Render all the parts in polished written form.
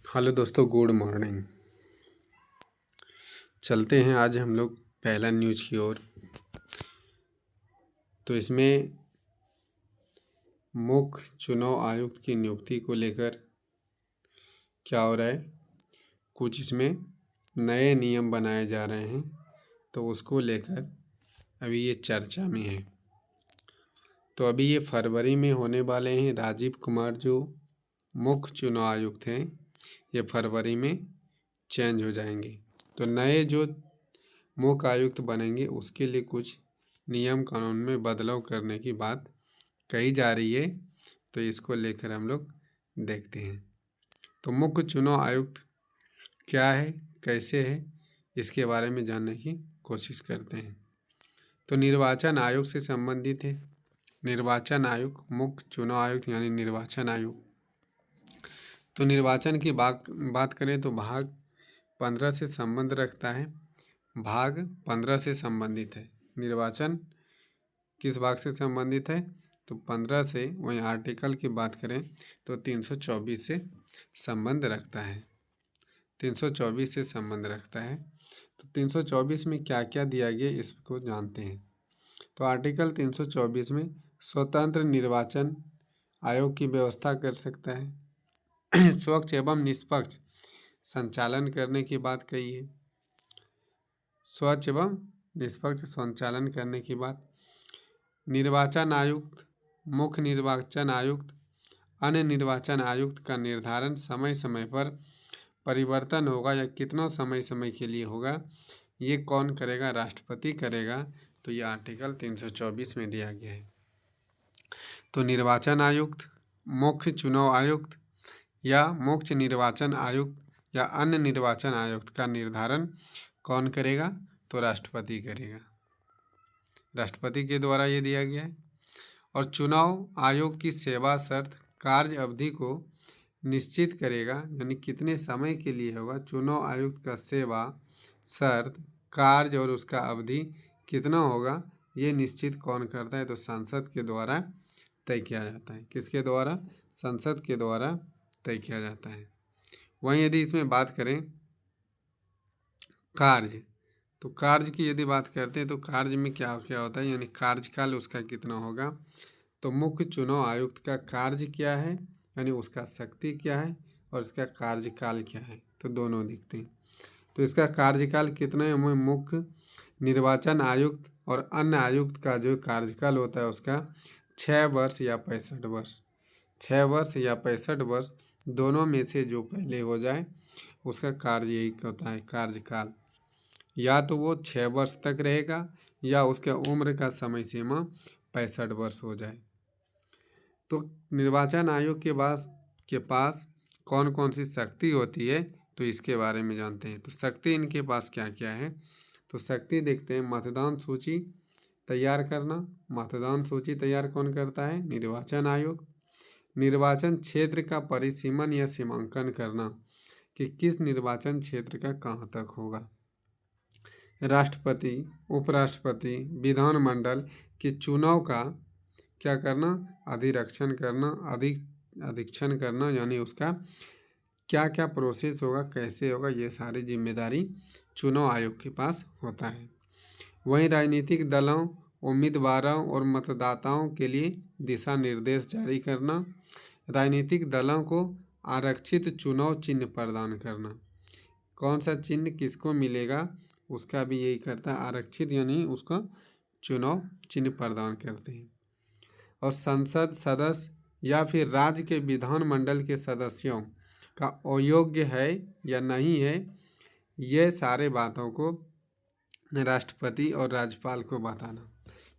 Hello दोस्तों, good morning. चलते हैं आज हम लोग पहला न्यूज़ की ओर। तो इसमें मुख्य चुनाव आयुक्त की नियुक्ति को लेकर क्या हो रहा है, कुछ इसमें नए नियम बनाए जा रहे हैं, तो उसको लेकर अभी ये चर्चा में है। तो अभी ये फरवरी में होने वाले हैं। राजीव कुमार जो मुख्य चुनाव आयुक्त हैं, ये फरवरी में चेंज हो जाएंगे। तो नए जो मुख्य आयुक्त बनेंगे उसके लिए कुछ नियम कानून में बदलाव करने की बात कही जा रही है। तो इसको लेकर हम लोग देखते हैं। तो मुख्य चुनाव आयुक्त क्या है, कैसे है, इसके बारे में जानने की कोशिश करते हैं। तो निर्वाचन आयोग से संबंधित है। निर्वाचन आयोग, मुख्य चुनाव आयुक्त यानी निर्वाचन आयोग। तो निर्वाचन की बात करें तो भाग 15 से संबंध रखता है। भाग 15 से संबंधित है। निर्वाचन किस भाग से संबंधित है? तो 15 से। वहीं आर्टिकल की बात करें तो 324 से संबंध रखता है। 324 से संबंध रखता है। तो 324 में क्या क्या दिया गया इसको जानते हैं। तो आर्टिकल 324 में स्वतंत्र निर्वाचन आयोग की व्यवस्था कर सकता है। स्वच्छ एवं निष्पक्ष संचालन करने की बात कही है। स्वच्छ एवं निष्पक्ष संचालन करने की बात। निर्वाचन आयुक्त, मुख्य निर्वाचन आयुक्त, अन्य निर्वाचन आयुक्त का निर्धारण समय समय पर परिवर्तन होगा या कितना समय समय के लिए होगा, ये कौन करेगा? राष्ट्रपति करेगा। तो ये आर्टिकल 324 में दिया गया है। तो निर्वाचन आयुक्त, मुख्य चुनाव आयुक्त या मुख्य निर्वाचन आयुक्त या अन्य निर्वाचन आयुक्त का निर्धारण कौन करेगा? तो राष्ट्रपति करेगा। राष्ट्रपति के द्वारा ये दिया गया है। और चुनाव आयोग की सेवा शर्त कार्य अवधि को निश्चित करेगा, यानी कितने समय के लिए होगा। चुनाव आयुक्त का सेवा शर्त कार्य और उसका अवधि कितना होगा, ये निश्चित कौन करता है? तो संसद के द्वारा तय किया जाता है। किसके द्वारा? संसद के द्वारा तय किया जाता है। वहीं यदि इसमें बात करें कार्य, तो कार्य की यदि बात करते हैं तो कार्य में क्या क्या होता है, यानी कार्यकाल उसका कितना होगा। तो मुख्य चुनाव आयुक्त का कार्य क्या है, यानी उसका शक्ति क्या है और इसका कार्यकाल क्या है, तो दोनों दिखते हैं। तो इसका कार्यकाल कितना है? मुख्य निर्वाचन आयुक्त और अन्य आयुक्त का जो कार्यकाल होता है उसका 6 वर्ष या 65 वर्ष। 6 वर्ष या 65 वर्ष दोनों में से जो पहले हो जाए उसका कार्य यही होता है, कार्यकाल। या तो वो 6 वर्ष तक रहेगा या उसके उम्र का समय सीमा 65 वर्ष हो जाए। तो निर्वाचन आयोग के पास कौन कौन सी शक्ति होती है, तो इसके बारे में जानते हैं। तो शक्ति इनके पास क्या क्या है, तो शक्ति देखते हैं। मतदान सूची तैयार करना। मतदान सूची तैयार कौन करता है? निर्वाचन आयोग। निर्वाचन क्षेत्र का परिसीमन या सीमांकन करना कि किस निर्वाचन क्षेत्र का कहाँ तक होगा। राष्ट्रपति, उपराष्ट्रपति, विधानमंडल के चुनाव का क्या करना? अधिरक्षण करना, अधीक्षण करना, यानी उसका क्या क्या प्रोसेस होगा, कैसे होगा, ये सारी जिम्मेदारी चुनाव आयोग के पास होता है। वहीं राजनीतिक दलों, उम्मीदवारों और मतदाताओं के लिए दिशा निर्देश जारी करना। राजनीतिक दलों को आरक्षित चुनाव चिन्ह प्रदान करना। कौन सा चिन्ह किसको मिलेगा उसका भी यही करता है, आरक्षित, यानी उसका चुनाव चिन्ह प्रदान करते हैं। और संसद सदस्य या फिर राज्य के विधानमंडल के सदस्यों का अयोग्य है या नहीं है, ये सारे बातों को राष्ट्रपति और राज्यपाल को बताना।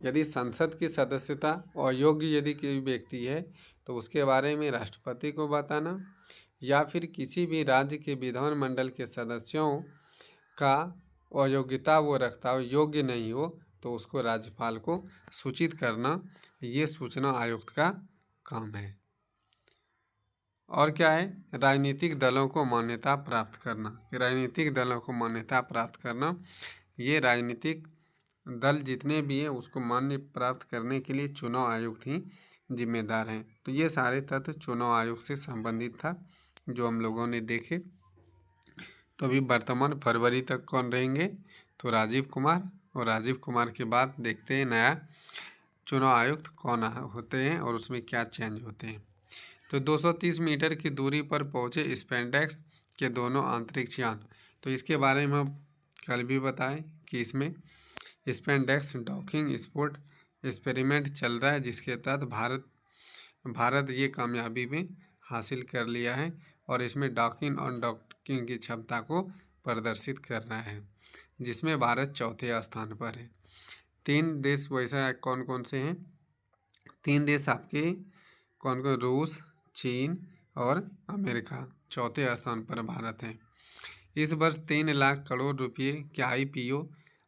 यदि संसद की सदस्यता अयोग्य यदि कोई व्यक्ति है तो उसके बारे में राष्ट्रपति को बताना, या फिर किसी भी राज्य के विधानमंडल के सदस्यों का अयोग्यता वो रखता हो, योग्य नहीं हो, तो उसको राज्यपाल को सूचित करना। ये सूचना आयुक्त का काम है। और क्या है? राजनीतिक दलों को मान्यता प्राप्त करना। राजनीतिक दलों को मान्यता प्राप्त करना, ये राजनीतिक दल जितने भी हैं उसको मान्य प्राप्त करने के लिए चुनाव आयुक्त ही जिम्मेदार हैं। तो ये सारे तथ्य चुनाव आयोग से संबंधित था। जो हम लोगों ने देखे। तो अभी वर्तमान फरवरी तक कौन रहेंगे, तो राजीव कुमार, और राजीव कुमार के बाद देखते हैं नया चुनाव आयुक्त कौन होते हैं और उसमें क्या चेंज होते हैं। तो 230 मीटर की दूरी पर पहुंचे स्पेंडेक्स के दोनों अंतरिक्ष यान। तो इसके बारे में हम कल भी बताएं कि इसमें स्पेंडेक्स डॉकिंग स्पोर्ट एक्सपेरिमेंट चल रहा है, जिसके तहत भारत ये कामयाबी में हासिल कर लिया है और इसमें डॉकिंग और डॉकिंग की क्षमता को प्रदर्शित कर रहा है, जिसमें भारत चौथे स्थान पर है। 3 देश वैसा कौन कौन से हैं, 3 देश आपके कौन कौन, रूस, चीन और अमेरिका। चौथे स्थान पर भारत है। इस वर्ष 3 लाख करोड़ रुपए के IPO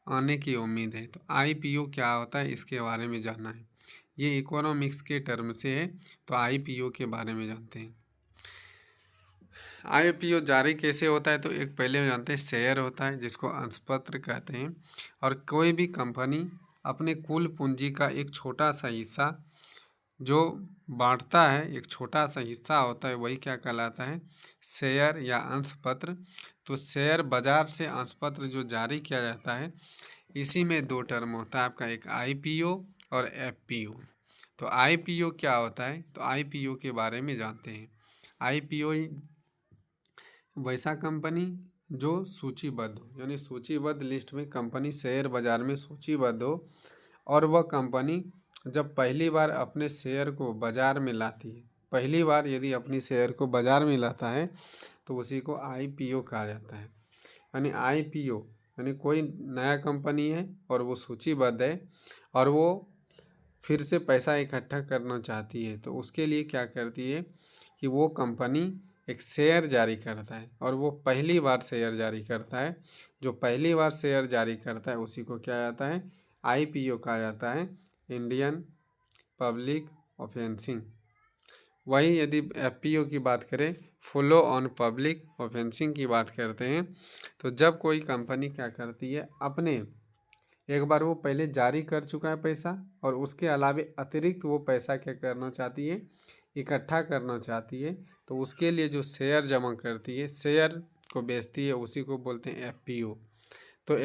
आने की उम्मीद है। तो IPO क्या होता है इसके बारे में जानना है, ये इकोनॉमिक्स के टर्म से है, तो IPO के बारे में जानते हैं। IPO जारी कैसे होता है, तो एक पहले जानते हैं शेयर होता है जिसको अंशपत्र कहते हैं, और कोई भी कंपनी अपने कुल पूंजी का एक छोटा सा हिस्सा जो बांटता है, एक छोटा सा हिस्सा होता है, वही क्या कहलाता है, शेयर या अंशपत्र। तो शेयर बाजार से अंशपत्र जो जारी किया जाता है, इसी में 2 टर्म होता है आपका, एक IPO और FPO। तो IPO क्या होता है, तो IPO के बारे में जानते हैं। IPO वैसा कंपनी जो सूचीबद्ध हो, यानी सूचीबद्ध लिस्ट में कंपनी शेयर बाजार में सूचीबद्ध हो, और वह कंपनी जब पहली बार अपने शेयर को बाजार में लाती है, पहली बार यदि अपनी शेयर को बाजार में लाता है, तो उसी को IPO कहा जाता है। यानी IPO यानी कोई नया कंपनी है और वो सूचीबद्ध है और वो फिर से पैसा इकट्ठा करना चाहती है, तो उसके लिए क्या करती है कि वो कंपनी एक शेयर जारी करता है, और वो पहली बार शेयर जारी करता है। जो पहली बार शेयर जारी करता है उसी को क्या जाता है, IPO कहा जाता है, इंडियन पब्लिक ऑफेंसिंग। वहीं यदि FPO की बात करें, फॉलो ऑन पब्लिक ऑफेंसिंग की बात करते हैं, तो जब कोई कंपनी क्या करती है, अपने एक बार वो पहले जारी कर चुका है पैसा, और उसके अलावे अतिरिक्त वो पैसा क्या करना चाहती है, इकट्ठा करना चाहती है, तो उसके लिए जो शेयर जमा करती है, शेयर को बेचती है, उसी को बोलते हैं FPO। तो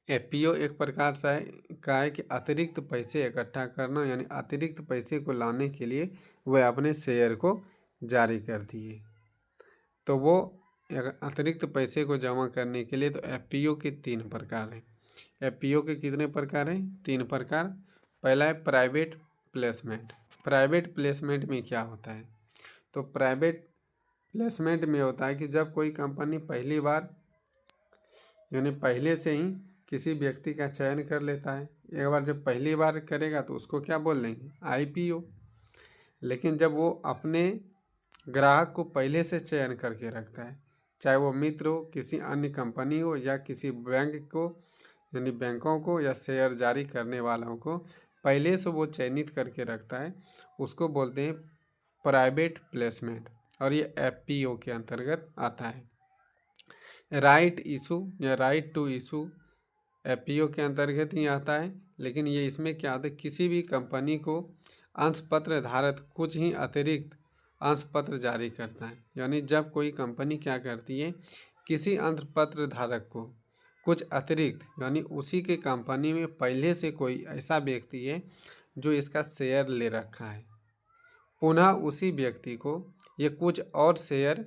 FPO एक प्रकार सा है कि अतिरिक्त पैसे इकट्ठा करना, यानी अतिरिक्त पैसे को लाने के लिए वह अपने शेयर को जारी करती है। तो वो अतिरिक्त पैसे को जमा करने के लिए, तो FPO के 3 प्रकार हैं। FPO के कितने प्रकार हैं, 3 प्रकार। पहला है प्राइवेट प्लेसमेंट। प्राइवेट प्लेसमेंट में क्या होता है, तो प्राइवेट प्लेसमेंट में होता है कि जब कोई कंपनी पहली बार यानी पहले से ही किसी व्यक्ति का चयन कर लेता है, एक बार जब पहली बार करेगा तो उसको क्या बोल देंगे, IPO। लेकिन जब वो अपने ग्राहक को पहले से चयन करके रखता है, चाहे वो मित्र हो, किसी अन्य कंपनी हो, या किसी बैंक को, यानी बैंकों को, या शेयर जारी करने वालों को पहले से वो चयनित करके रखता है, उसको बोलते हैं प्राइवेट प्लेसमेंट, और ये FPO के अंतर्गत आता है। राइट इशू या राइट टू इशू FPO के अंतर्गत ही आता है, लेकिन ये इसमें क्या आता है, किसी भी कंपनी को अंशपत्र धारक कुछ ही अतिरिक्त अंशपत्र जारी करता है। यानी जब कोई कंपनी क्या करती है, किसी अंशपत्र धारक को कुछ अतिरिक्त, यानी उसी के कंपनी में पहले से कोई ऐसा व्यक्ति है जो इसका शेयर ले रखा है, पुनः उसी व्यक्ति को ये कुछ और शेयर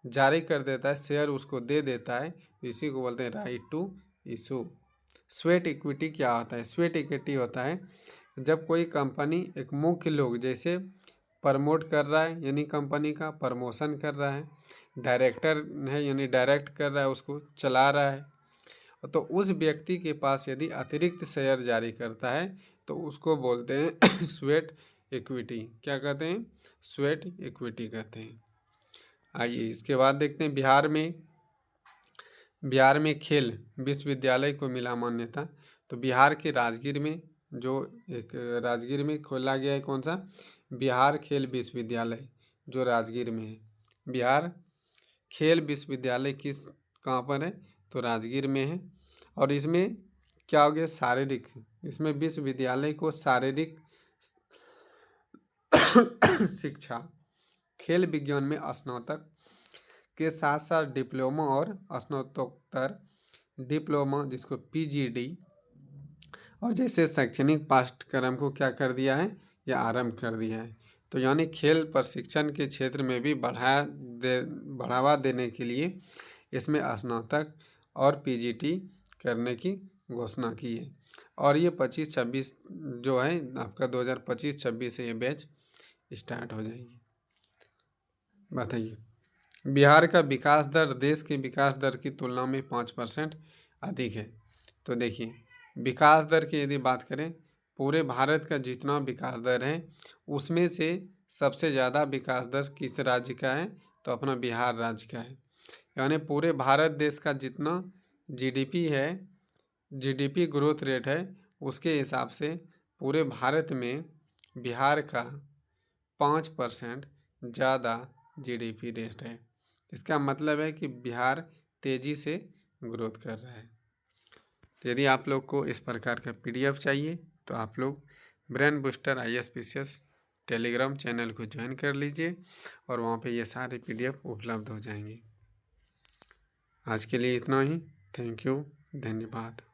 जारी कर देता है, शेयर उसको दे देता है, इसी को बोलते हैं right to issue. Sweat equity क्या होता है, स्वेट इक्विटी होता है जब कोई कंपनी एक मुख्य लोग जैसे प्रमोट कर रहा है, यानी कंपनी का प्रमोशन कर रहा है, डायरेक्टर है यानी डायरेक्ट कर रहा है, उसको चला रहा है, तो उस व्यक्ति के पास यदि अतिरिक्त शेयर जारी करता है तो उसको बोलते हैं स्वेट इक्विटी। क्या कहते हैं, स्वेट इक्विटी कहते हैं। आइए इसके बाद देखते हैं बिहार में खेल विश्वविद्यालय को मिला मान्यता। तो बिहार के राजगीर में जो एक राजगीर में खोला गया है, कौन सा, बिहार खेल विश्वविद्यालय, जो राजगीर में है। बिहार खेल विश्वविद्यालय किस कहाँ पर है, तो राजगीर में है। और इसमें क्या हो गया, शारीरिक, इसमें विश्वविद्यालय को शारीरिक शिक्षा खेल विज्ञान में स्नातक के साथ साथ डिप्लोमा और स्नातकोत्तर डिप्लोमा जिसको पीजीडी और जैसे शैक्षणिक पाठ्यक्रम को क्या कर दिया है, या आरंभ कर दिया है। तो यानी खेल प्रशिक्षण के क्षेत्र में भी बढ़ावा देने के लिए इसमें स्नातक और पीजीटी करने की घोषणा की है। और ये 25-26 जो है आपका 2025-26 से ये बैच स्टार्ट हो जाएगी। बताइए, बिहार का विकास दर देश के विकास दर की तुलना में 5% अधिक है। तो देखिए, विकास दर की यदि बात करें, पूरे भारत का जितना विकास दर है उसमें से सबसे ज़्यादा विकास दर किस राज्य का है, तो अपना बिहार राज्य का है। यानी पूरे भारत देश का जितना जीडीपी है, जीडीपी ग्रोथ रेट है, उसके हिसाब से पूरे भारत में बिहार का 5% ज़्यादा जीडीपी रेट है। इसका मतलब है कि बिहार तेज़ी से ग्रोथ कर रहा है। तो यदि आप लोग को इस प्रकार का पीडीएफ चाहिए तो आप लोग brain booster ISPCS Telegram channel को ज्वाइन कर लीजिए और वहाँ पे ये सारे पीडीएफ उपलब्ध हो जाएंगे। आज के लिए इतना ही। थैंक यू, धन्यवाद।